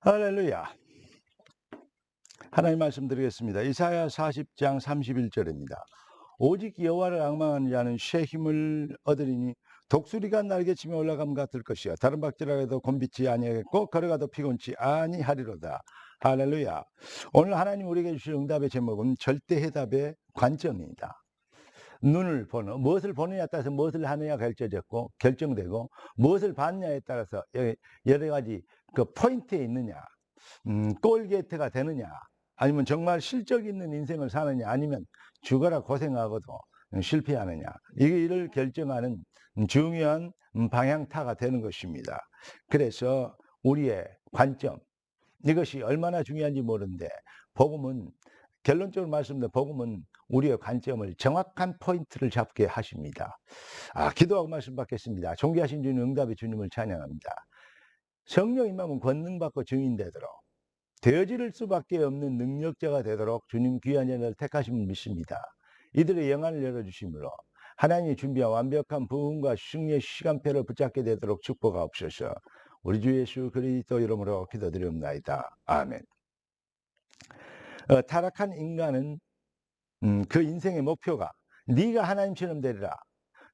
할렐루야. 하나님 말씀 드리겠습니다. 이사야 40장 31절입니다. 오직 여호와를 앙망하는 자는 새 힘을 얻으리니 독수리가 날개치며 올라감 같을 것이야. 다른 박질하여도 곤비치 아니하겠고 걸어가도 피곤치 아니하리로다. 할렐루야. 오늘 하나님 우리에게 주실 응답의 제목은 절대해답의 관점입니다. 눈을 보는, 무엇을 보느냐에 따라서 무엇을 하느냐 결정되고 무엇을 받느냐에 따라서 여러 가지 그 포인트에 있느냐, 꼴게이트가 되느냐, 아니면 정말 실적 있는 인생을 사느냐, 아니면 죽어라 고생하고도 실패하느냐, 이를 결정하는 중요한 방향타가 되는 것입니다. 그래서 우리의 관점, 이것이 얼마나 중요한지 모르는데, 복음은, 결론적으로 말씀드리면 복음은 우리의 관점을 정확한 포인트를 잡게 하십니다. 기도하고 말씀 받겠습니다. 존귀하신 주님, 응답의 주님을 찬양합니다. 성령 임하면 권능받고 증인되도록, 되어질 수밖에 없는 능력자가 되도록 주님 귀한 자를 택하심을 믿습니다. 이들의 영안을 열어주심으로 하나님이 준비한 완벽한 부흥과 승리의 시간표를 붙잡게 되도록 축복하옵소서. 우리 주 예수 그리스도 이름으로 기도드리옵나이다. 아멘. 타락한 인간은 그 인생의 목표가 네가 하나님처럼 되리라,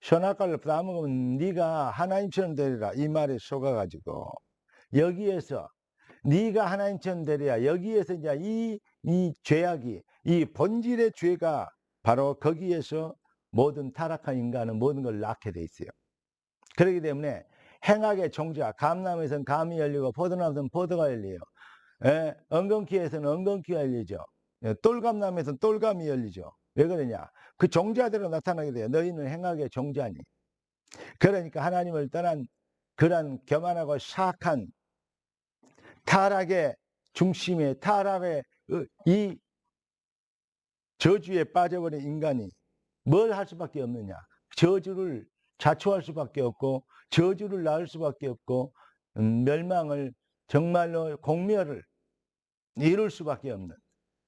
선악과를 따먹으면 네가 하나님처럼 되리라, 이 말에 속아가지고 여기에서 네가 하나님처럼 되리라, 여기에서 이제 이 죄악이, 이 본질의 죄가 바로 거기에서 모든 타락한 인간은 모든 걸 낳게 돼 있어요. 그렇기 때문에 행악의 종자, 감나무에서는 감이 열리고 포도나무에서는 포도가 열려요. 엉겅퀴에서는 엉겅퀴가 열리죠. 똘감나무에서는 똘감이 열리죠. 왜 그러냐? 그 종자대로 나타나게 돼요. 너희는 행악의 종자니. 그러니까 하나님을 떠난 그런 교만하고 사악한 타락의 중심에, 타락의 이 저주에 빠져버린 인간이 뭘 할 수밖에 없느냐? 저주를 자초할 수밖에 없고, 저주를 낳을 수밖에 없고, 멸망을, 정말로 공멸을 이룰 수밖에 없는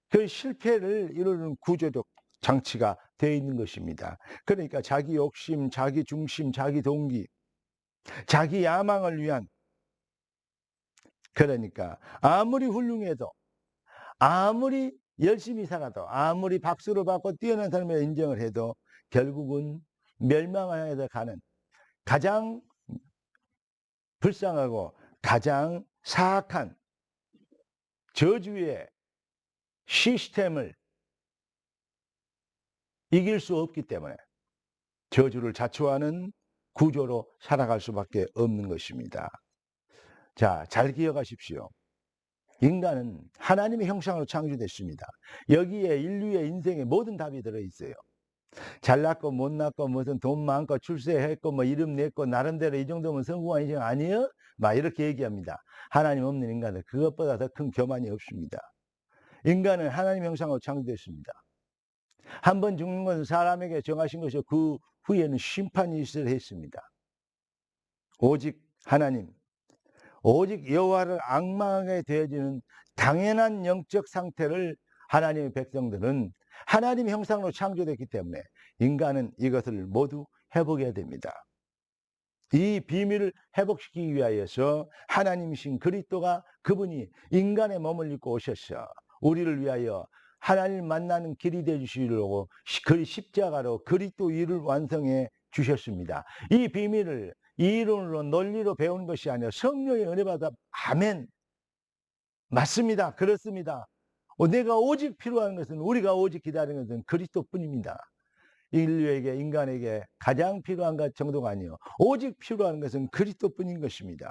그 실패를 이루는 구조적 장치가 되어 있는 것입니다. 그러니까 자기 욕심, 자기 중심, 자기 동기, 자기 야망을 위한, 그러니까 아무리 훌륭해도, 아무리 열심히 살아도, 아무리 박수를 받고 뛰어난 삶을 인정을 해도 결국은 멸망하여 가는 가장 불쌍하고 가장 사악한 저주의 시스템을 이길 수 없기 때문에 저주를 자초하는 구조로 살아갈 수밖에 없는 것입니다. 자, 잘 기억하십시오. 인간은 하나님의 형상으로 창조됐습니다. 여기에 인류의 인생의 모든 답이 들어있어요. 잘났고 못났고 무슨 돈 많고 출세했고 뭐 이름 냈고 나름대로 이 정도면 성공한 인생 아니에요? 막 이렇게 얘기합니다. 하나님 없는 인간은 그것보다 더 큰 교만이 없습니다. 인간은 하나님 형상으로 창조됐습니다. 한 번 죽는 것은 사람에게 정하신 것이고 그 후에는 심판이 있으려 했습니다. 오직 하나님, 오직 여호와를 앙망하게 되어지는 당연한 영적 상태를 하나님의 백성들은 하나님 형상으로 창조됐기 때문에 인간은 이것을 모두 회복해야 됩니다. 이 비밀을 회복시키기 위하여서 하나님이신 그리스도가, 그분이 인간의 몸을 입고 오셔서 우리를 위하여 하나님 만나는 길이 되어 주시려고 그 십자가로 그리스도 일을 완성해 주셨습니다. 이 비밀을 이론으로 논리로 배우는 것이 아니라 성령의 은혜 받아. 아멘. 맞습니다. 그렇습니다. 내가 오직 필요한 것은, 우리가 오직 기다리는 것은 그리스도뿐입니다. 인류에게, 인간에게 가장 필요한 것 정도가 아니요, 오직 필요한 것은 그리스도뿐인 것입니다.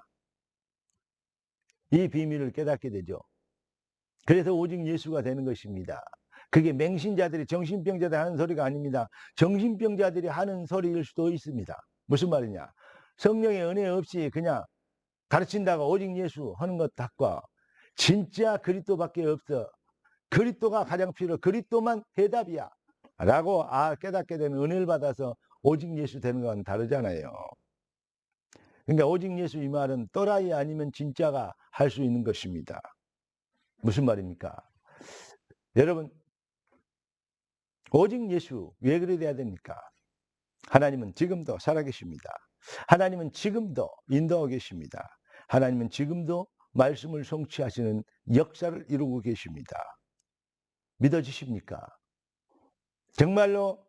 이 비밀을 깨닫게 되죠. 그래서 오직 예수가 되는 것입니다. 그게 맹신자들이, 정신병자들이 하는 소리가 아닙니다. 정신병자들이 하는 소리일 수도 있습니다. 무슨 말이냐? 성령의 은혜 없이 그냥 가르친다고 오직 예수 하는 것과 진짜 그리스도밖에 없어, 그리스도가 가장 필요, 그리스도만 해답이야 라고 깨닫게 되는 은혜를 받아서 오직 예수 되는 건 다르잖아요. 그러니까 오직 예수, 이 말은 또라이 아니면 진짜가 할 수 있는 것입니다. 무슨 말입니까? 여러분, 오직 예수, 왜 그래야 돼야 됩니까? 하나님은 지금도 살아계십니다. 하나님은 지금도 인도하고 계십니다. 하나님은 지금도 말씀을 성취하시는 역사를 이루고 계십니다. 믿어지십니까? 정말로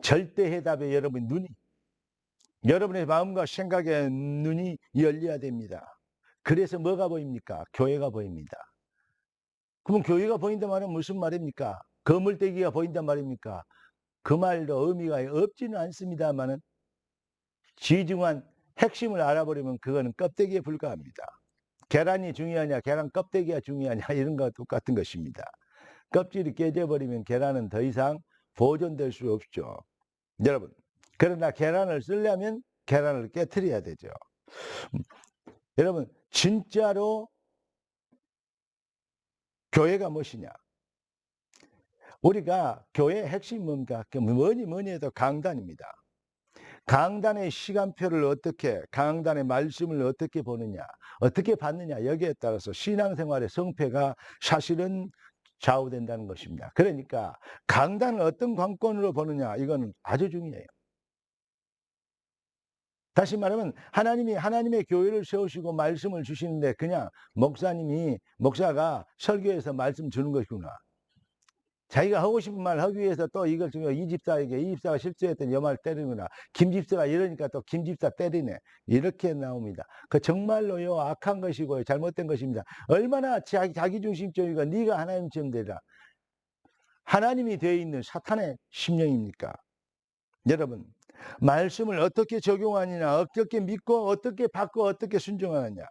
절대해답에 여러분의 마음과 생각의 눈이 열려야 됩니다. 그래서 뭐가 보입니까? 교회가 보입니다. 그럼 교회가 보인단 말은 무슨 말입니까? 거물대기가 보인단 말입니까? 그 말도 의미가 없지는 않습니다만은 지중한 핵심을 알아버리면 그거는 껍데기에 불과합니다. 계란이 중요하냐, 계란 껍데기가 중요하냐, 이런 거와 똑같은 것입니다. 껍질이 깨져버리면 계란은 더 이상 보존될 수 없죠. 여러분, 그러나 계란을 쓰려면 계란을 깨트려야 되죠. 여러분, 진짜로 교회가 무엇이냐? 우리가 교회의 핵심이 뭡니까? 뭐니 해도 강단입니다. 강단의 시간표를 강단의 말씀을 어떻게 보느냐, 어떻게 받느냐, 여기에 따라서 신앙생활의 성패가 사실은 좌우된다는 것입니다. 그러니까 강단을 어떤 관건으로 보느냐, 이거는 아주 중요해요. 다시 말하면 하나님이 하나님의 교회를 세우시고 말씀을 주시는데 그냥 목사가 설교해서 말씀 주는 것이구나. 자기가 하고 싶은 말 하기 위해서 또 이걸 주면 이 집사가 실수했더니 여 말 때리구나. 김 집사가 이러니까 또 김 집사 때리네. 이렇게 나옵니다. 그 정말로요, 악한 것이고요, 잘못된 것입니다. 얼마나 자기중심적이고 네가 하나님처럼 되라. 하나님이 되어 있는 사탄의 심령입니까? 여러분, 말씀을 어떻게 적용하느냐, 어떻게 믿고 어떻게 받고 어떻게 순종하느냐.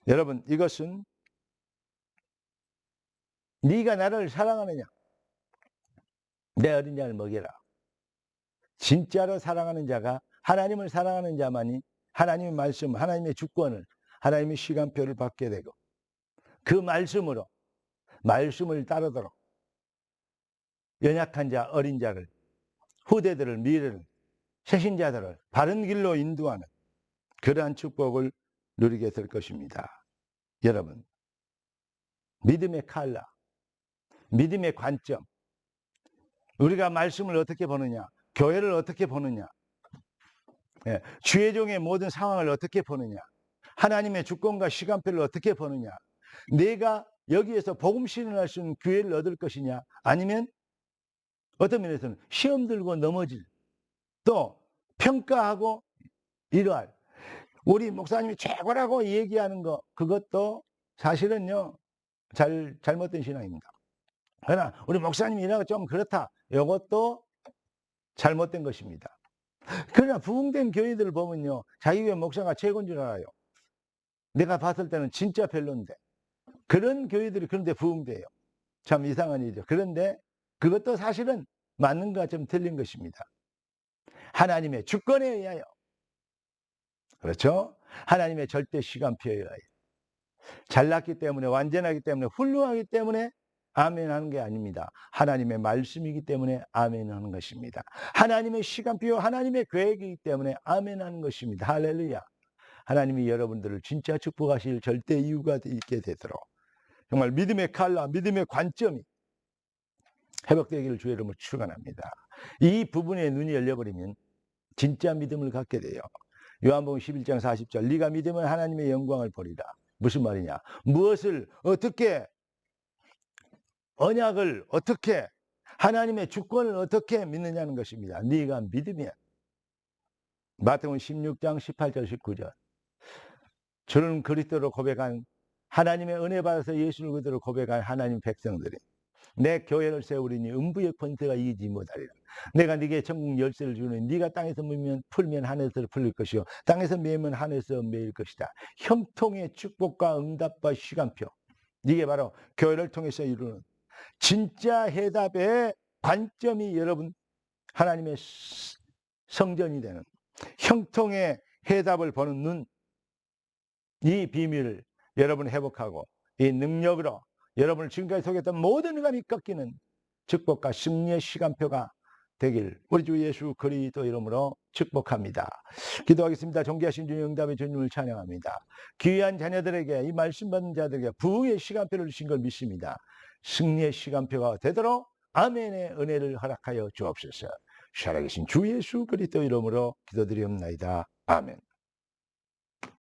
여러분, 이것은 네가 나를 사랑하느냐, 내 어린 양을 먹여라. 진짜로 사랑하는 자가, 하나님을 사랑하는 자만이 하나님의 말씀, 하나님의 주권을, 하나님의 시간표를 받게 되고 그 말씀으로 말씀을 따르도록 연약한 자, 어린 자를, 후대들을, 미래를, 새신자들을 바른 길로 인도하는 그러한 축복을 누리게 될 것입니다. 여러분, 믿음의 칼라, 믿음의 관점, 우리가 말씀을 어떻게 보느냐, 교회를 어떻게 보느냐, 주의종의 모든 상황을 어떻게 보느냐, 하나님의 주권과 시간표를 어떻게 보느냐, 내가 여기에서 복음 실현할 수 있는 기회를 얻을 것이냐, 아니면 어떤 면에서는 시험 들고 넘어질, 또 평가하고 이러할, 우리 목사님이 최고라고 얘기하는 거, 그것도 사실은요, 잘못된 신앙입니다. 그러나 우리 목사님이 이라고 좀 그렇다, 이것도 잘못된 것입니다. 그러나 부흥된 교회들을 보면요, 자기 교회 목사가 최고인 줄 알아요. 내가 봤을 때는 진짜 별론데, 그런 교회들이 그런데 부흥돼요. 참 이상한 일이죠. 그런데 그것도 사실은 맞는 것과 좀 틀린 것입니다. 하나님의 주권에 의하여, 그렇죠? 하나님의 절대 시간표에 의하여, 잘났기 때문에, 완전하기 때문에, 훌륭하기 때문에 아멘 하는 게 아닙니다. 하나님의 말씀이기 때문에 아멘 하는 것입니다. 하나님의 시간표, 하나님의 계획이기 때문에 아멘 하는 것입니다. 할렐루야. 하나님이 여러분들을 진짜 축복하실 절대 이유가 있게 되도록 정말 믿음의 칼라, 믿음의 관점이 회복되기를 주의 이름으로 축원합니다. 이 부분에 눈이 열려버리면 진짜 믿음을 갖게 돼요. 요한복음 11장 40절, 네가 믿으면 하나님의 영광을 보리라. 무슨 말이냐? 무엇을 어떻게, 언약을 어떻게, 하나님의 주권을 어떻게 믿느냐는 것입니다. 네가 믿으면. 마태복음 16장 18절 19절, 저는 그리스도로 고백한, 하나님의 은혜 받아서 예수를 그대로 고백한 하나님 백성들이 내 교회를 세우리니 음부의 권세가 이기지 못하리라. 내가 네게 천국 열쇠를 주니 네가 땅에서 풀면 하늘에서 풀릴 것이요 땅에서 매면 하늘에서 매일 것이다. 형통의 축복과 응답과 시간표, 이게 바로 교회를 통해서 이루는 진짜 해답의 관점이 여러분 하나님의 성전이 되는 형통의 해답을 보는 눈, 이 비밀을 여러분 회복하고 이 능력으로 여러분을 지금까지 속였던 모든 감이 꺾이는 축복과 승리의 시간표가 되길 우리 주 예수 그리스도 이름으로 축복합니다. 기도하겠습니다. 존귀하신 주님, 응답의 주님을 찬양합니다. 귀한 자녀들에게, 이 말씀 받는 자들에게 부흥의 시간표를 주신 걸 믿습니다. 승리의 시간표가 되도록 아멘의 은혜를 허락하여 주옵소서. 살아계신 주 예수 그리스도 이름으로 기도드리옵나이다. 아멘.